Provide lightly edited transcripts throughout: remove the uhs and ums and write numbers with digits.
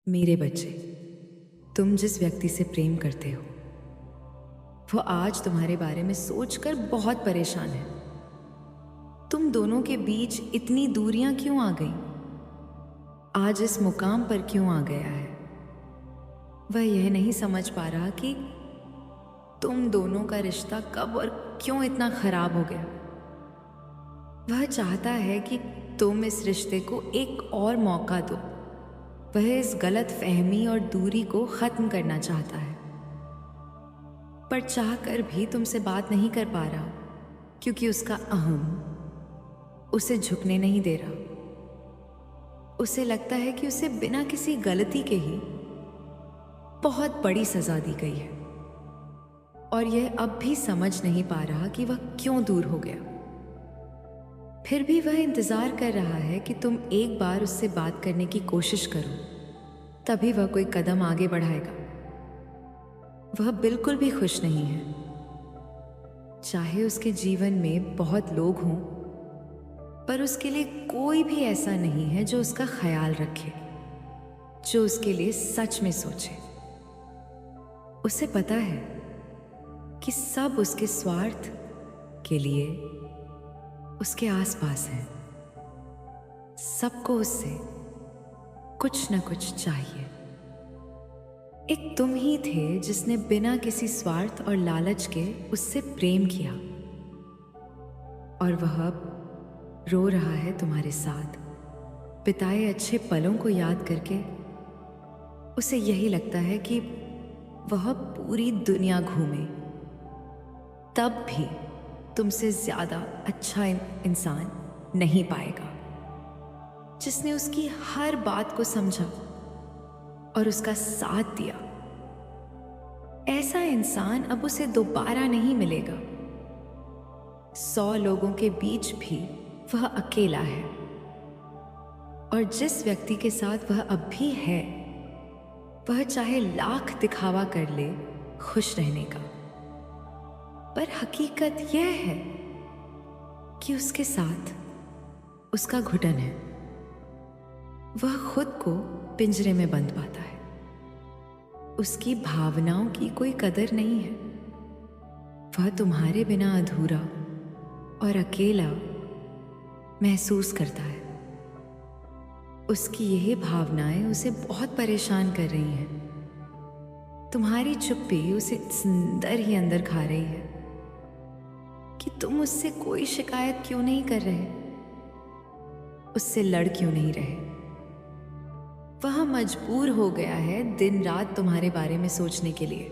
मेरे बच्चे, तुम जिस व्यक्ति से प्रेम करते हो वो आज तुम्हारे बारे में सोचकर बहुत परेशान है। तुम दोनों के बीच इतनी दूरियां क्यों आ गई? आज इस मुकाम पर क्यों आ गया है? वह यह नहीं समझ पा रहा कि तुम दोनों का रिश्ता कब और क्यों इतना खराब हो गया। वह चाहता है कि तुम इस रिश्ते को एक और मौका दो। वह इस गलत फहमी और दूरी को खत्म करना चाहता है, पर चाह कर भी तुमसे बात नहीं कर पा रहा क्योंकि उसका अहम उसे झुकने नहीं दे रहा। उसे लगता है कि उसे बिना किसी गलती के ही बहुत बड़ी सजा दी गई है और यह अब भी समझ नहीं पा रहा कि वह क्यों दूर हो गया। फिर भी वह इंतजार कर रहा है कि तुम एक बार उससे बात करने की कोशिश करो, तभी वह कोई कदम आगे बढ़ाएगा। वह बिल्कुल भी खुश नहीं है। चाहे उसके जीवन में बहुत लोग हों, पर उसके लिए कोई भी ऐसा नहीं है जो उसका ख्याल रखे, जो उसके लिए सच में सोचे। उसे पता है कि सब उसके स्वार्थ के लिए उसके आसपास हैं। सबको उससे कुछ न कुछ चाहिए। एक तुम ही थे जिसने बिना किसी स्वार्थ और लालच के उससे प्रेम किया, और वह अब रो रहा है तुम्हारे साथ। बिताए अच्छे पलों को याद करके उसे यही लगता है कि वह पूरी दुनिया घूमे, तब भी तुमसे ज्यादा अच्छा इंसान नहीं पाएगा, जिसने उसकी हर बात को समझा और उसका साथ दिया। ऐसा इंसान अब उसे दोबारा नहीं मिलेगा। 100 लोगों के बीच भी वह अकेला है, और जिस व्यक्ति के साथ वह अब भी है, वह चाहे लाख दिखावा कर ले खुश रहने का, पर हकीकत यह है कि उसके साथ उसका घुटन है। वह खुद को पिंजरे में बंद पाता है। उसकी भावनाओं की कोई कदर नहीं है। वह तुम्हारे बिना अधूरा और अकेला महसूस करता है। उसकी यही भावनाएं उसे बहुत परेशान कर रही हैं। तुम्हारी चुप्पी उसे अंदर ही अंदर खा रही है कि तुम उससे कोई शिकायत क्यों नहीं कर रहे, उससे लड़ क्यों नहीं रहे। वह मजबूर हो गया है दिन रात तुम्हारे बारे में सोचने के लिए,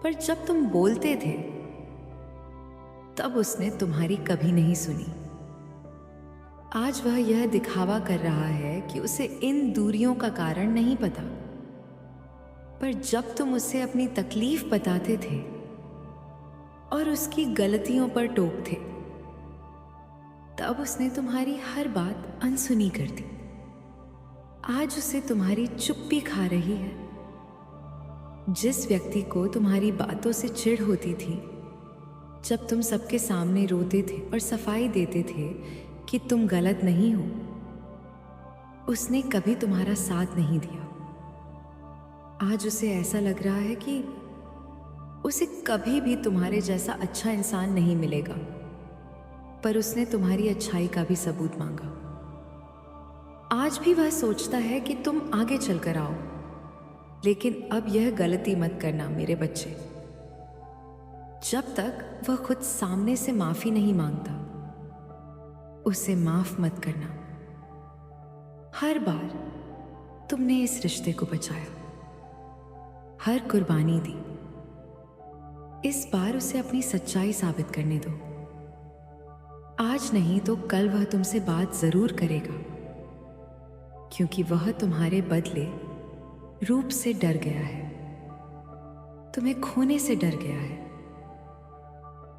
पर जब तुम बोलते थे तब उसने तुम्हारी कभी नहीं सुनी। आज वह यह दिखावा कर रहा है कि उसे इन दूरियों का कारण नहीं पता, पर जब तुम उसे अपनी तकलीफ बताते थे और उसकी गलतियों पर टोकते, तब उसने तुम्हारी हर बात अनसुनी कर दी। आज उसे तुम्हारी चुप्पी खा रही है। जिस व्यक्ति को तुम्हारी बातों से चिढ़ होती थी जब तुम सबके सामने रोते थे और सफाई देते थे कि तुम गलत नहीं हो, उसने कभी तुम्हारा साथ नहीं दिया। आज उसे ऐसा लग रहा है कि उसे कभी भी तुम्हारे जैसा अच्छा इंसान नहीं मिलेगा, पर उसने तुम्हारी अच्छाई का भी सबूत मांगा। आज भी वह सोचता है कि तुम आगे चलकर आओ, लेकिन अब यह गलती मत करना मेरे बच्चे। जब तक वह खुद सामने से माफी नहीं मांगता, उसे माफ मत करना। हर बार तुमने इस रिश्ते को बचाया, हर कुर्बानी दी। इस बार उसे अपनी सच्चाई साबित करने दो। आज नहीं तो कल वह तुमसे बात जरूर करेगा, क्योंकि वह तुम्हारे बदले रूप से डर गया है, तुम्हें खोने से डर गया है।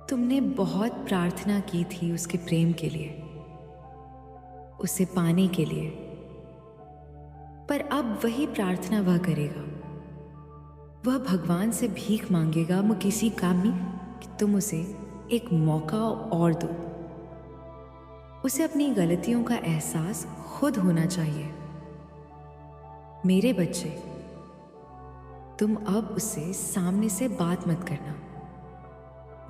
तुमने बहुत प्रार्थना की थी उसके प्रेम के लिए, उसे पाने के लिए, पर अब वही प्रार्थना वह करेगा। वह भगवान से भीख मांगेगा वो किसी काम में कि तुम उसे एक मौका और दो। उसे अपनी गलतियों का एहसास खुद होना चाहिए। मेरे बच्चे, तुम अब उससे सामने से बात मत करना,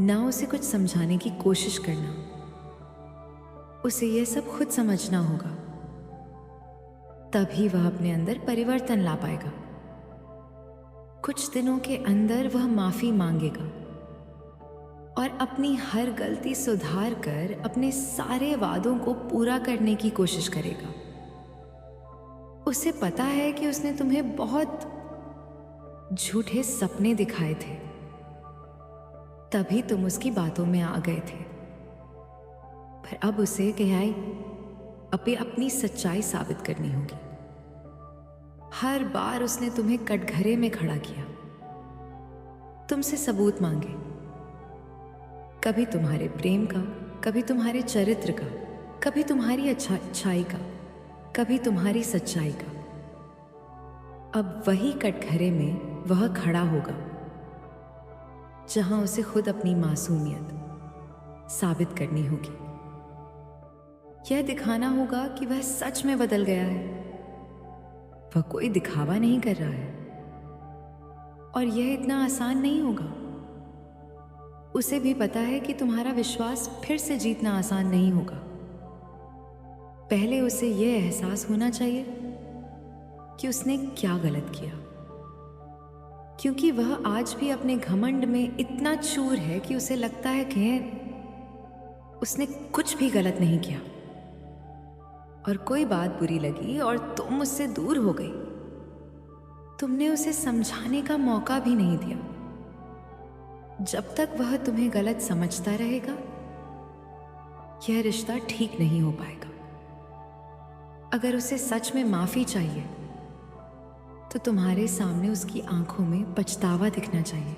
ना उसे कुछ समझाने की कोशिश करना। उसे यह सब खुद समझना होगा, तभी वह अपने अंदर परिवर्तन ला पाएगा। कुछ दिनों के अंदर वह माफी मांगेगा और अपनी हर गलती सुधार कर अपने सारे वादों को पूरा करने की कोशिश करेगा। उसे पता है कि उसने तुम्हें बहुत झूठे सपने दिखाए थे, तभी तुम उसकी बातों में आ गए थे। पर अब उसे अपनी सच्चाई साबित करनी होगी। हर बार उसने तुम्हें कटघरे में खड़ा किया, तुमसे सबूत मांगे, कभी तुम्हारे प्रेम का, कभी तुम्हारे चरित्र का, कभी तुम्हारी अच्छाई का, कभी तुम्हारी सच्चाई का। अब वही कटघरे में वह खड़ा होगा जहां उसे खुद अपनी मासूमियत साबित करनी होगी। यह दिखाना होगा कि वह सच में बदल गया है, वह कोई दिखावा नहीं कर रहा है। और यह इतना आसान नहीं होगा। उसे भी पता है कि तुम्हारा विश्वास फिर से जीतना आसान नहीं होगा। पहले उसे यह एहसास होना चाहिए कि उसने क्या गलत किया, क्योंकि वह आज भी अपने घमंड में इतना चूर है कि उसे लगता है कि उसने कुछ भी गलत नहीं किया। और कोई बात बुरी लगी और तुम उससे दूर हो गई, तुमने उसे समझाने का मौका भी नहीं दिया। जब तक वह तुम्हें गलत समझता रहेगा, यह रिश्ता ठीक नहीं हो पाएगा। अगर उसे सच में माफी चाहिए तो तुम्हारे सामने उसकी आंखों में पछतावा दिखना चाहिए।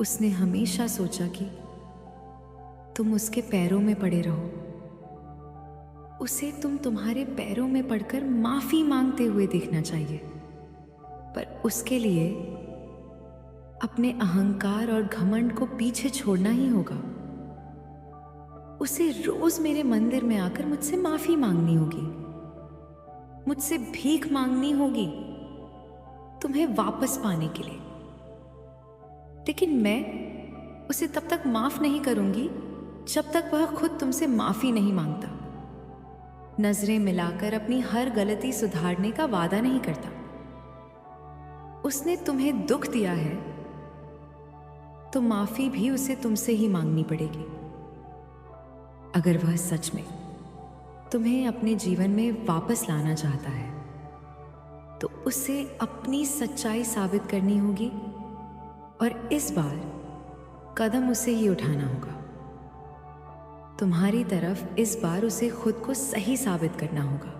उसने हमेशा सोचा कि तुम उसके पैरों में पड़े रहो। उसे तुम्हारे पैरों में पड़कर माफी मांगते हुए देखना चाहिए। पर उसके लिए अपने अहंकार और घमंड को पीछे छोड़ना ही होगा। उसे रोज मेरे मंदिर में आकर मुझसे माफी मांगनी होगी, मुझसे भीख मांगनी होगी तुम्हें वापस पाने के लिए। लेकिन मैं उसे तब तक माफ नहीं करूंगी जब तक वह खुद तुमसे माफी नहीं मांगता, नजरें मिलाकर अपनी हर गलती सुधारने का वादा नहीं करता। उसने तुम्हें दुख दिया है तो माफी भी उसे तुमसे ही मांगनी पड़ेगी। अगर वह सच में तुम्हें अपने जीवन में वापस लाना चाहता है तो उसे अपनी सच्चाई साबित करनी होगी और इस बार कदम उसे ही उठाना होगा। तुम्हारी तरफ इस बार उसे खुद को सही साबित करना होगा,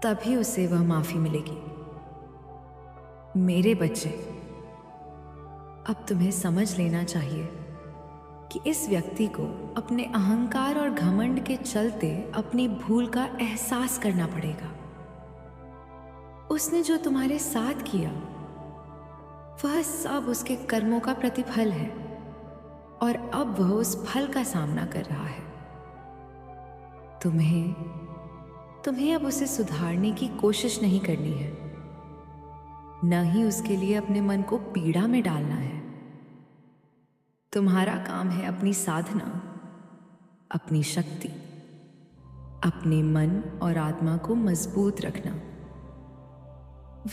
तभी उसे वह माफी मिलेगी। मेरे बच्चे, अब तुम्हें समझ लेना चाहिए कि इस व्यक्ति को अपने अहंकार और घमंड के चलते अपनी भूल का एहसास करना पड़ेगा। उसने जो तुम्हारे साथ किया वह सब उसके कर्मों का प्रतिफल है और अब वह उस फल का सामना कर रहा है। तुम्हें अब उसे सुधारने की कोशिश नहीं करनी है, न ही उसके लिए अपने मन को पीड़ा में डालना है। तुम्हारा काम है अपनी साधना, अपनी शक्ति, अपने मन और आत्मा को मजबूत रखना।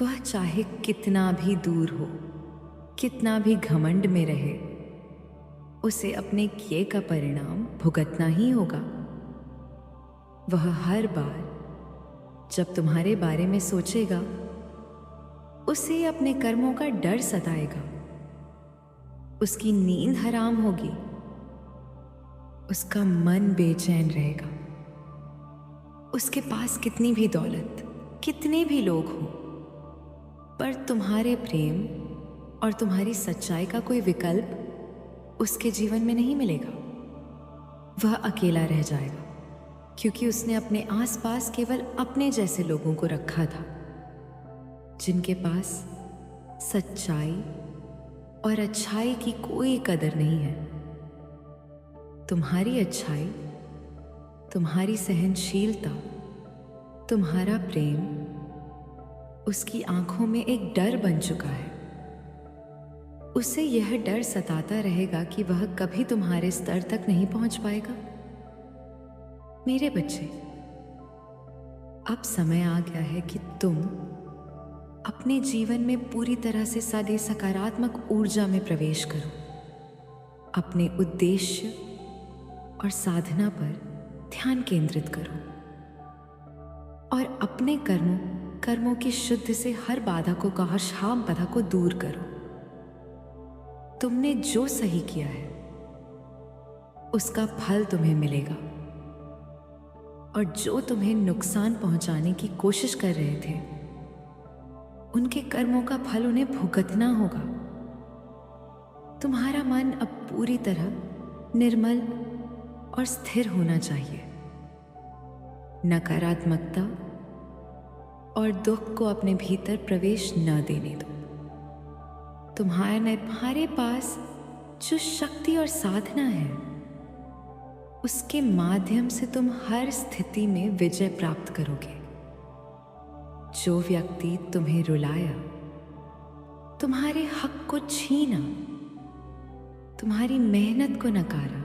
वह चाहे कितना भी दूर हो, कितना भी घमंड में रहे, उसे अपने किए का परिणाम भुगतना ही होगा। वह हर बार जब तुम्हारे बारे में सोचेगा, उसे अपने कर्मों का डर सताएगा। उसकी नींद हराम होगी, उसका मन बेचैन रहेगा। उसके पास कितनी भी दौलत, कितने भी लोग हों, पर तुम्हारे प्रेम और तुम्हारी सच्चाई का कोई विकल्प उसके जीवन में नहीं मिलेगा। वह अकेला रह जाएगा, क्योंकि उसने अपने आसपास केवल अपने जैसे लोगों को रखा था, जिनके पास सच्चाई और अच्छाई की कोई कदर नहीं है। तुम्हारी अच्छाई, तुम्हारी सहनशीलता, तुम्हारा प्रेम उसकी आंखों में एक डर बन चुका है। उसे यह डर सताता रहेगा कि वह कभी तुम्हारे स्तर तक नहीं पहुंच पाएगा। मेरे बच्चे, अब समय आ गया है कि तुम अपने जीवन में पूरी तरह से सादे सकारात्मक ऊर्जा में प्रवेश करो। अपने उद्देश्य और साधना पर ध्यान केंद्रित करो और अपने कर्मों की शुद्ध से हर बाधा को शाम बाधा को दूर करो। तुमने जो सही किया है उसका फल तुम्हें मिलेगा, और जो तुम्हें नुकसान पहुंचाने की कोशिश कर रहे थे उनके कर्मों का फल उन्हें भुगतना होगा। तुम्हारा मन अब पूरी तरह निर्मल और स्थिर होना चाहिए। नकारात्मकता और दुख को अपने भीतर प्रवेश न देने दो। तुम्हारे पास जो शक्ति और साधना है उसके माध्यम से तुम हर स्थिति में विजय प्राप्त करोगे। जो व्यक्ति तुम्हें रुलाया, तुम्हारे हक को छीना, तुम्हारी मेहनत को नकारा,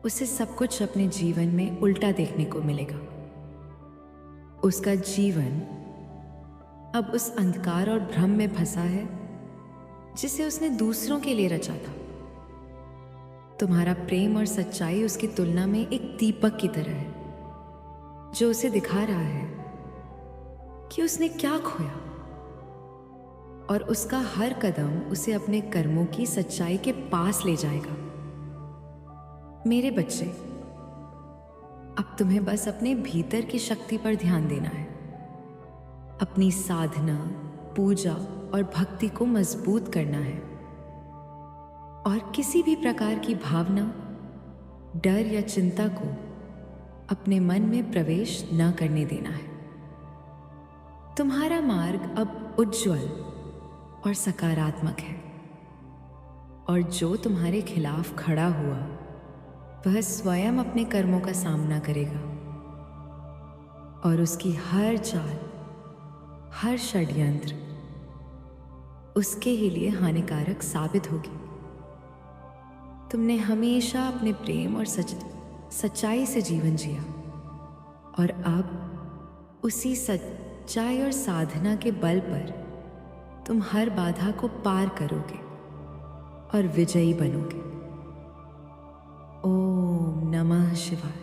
उसे सब कुछ अपने जीवन में उल्टा देखने को मिलेगा। उसका जीवन अब उस अंधकार और भ्रम में फंसा है जिसे उसने दूसरों के लिए रचा था। तुम्हारा प्रेम और सच्चाई उसकी तुलना में एक दीपक की तरह है जो उसे दिखा रहा है कि उसने क्या खोया, और उसका हर कदम उसे अपने कर्मों की सच्चाई के पास ले जाएगा। मेरे बच्चे, अब तुम्हें बस अपने भीतर की शक्ति पर ध्यान देना है। अपनी साधना, पूजा और भक्ति को मजबूत करना है, और किसी भी प्रकार की भावना, डर या चिंता को अपने मन में प्रवेश न करने देना है। तुम्हारा मार्ग अब उज्जवल और सकारात्मक है, और जो तुम्हारे खिलाफ खड़ा हुआ वह स्वयं अपने कर्मों का सामना करेगा, और उसकी हर चाल, हर षड्यंत्र उसके ही लिए हानिकारक साबित होगी। तुमने हमेशा अपने प्रेम और सच्चाई से जीवन जिया, और अब उसी सच्चाई और साधना के बल पर तुम हर बाधा को पार करोगे और विजयी बनोगे। ओम नमः शिवाय।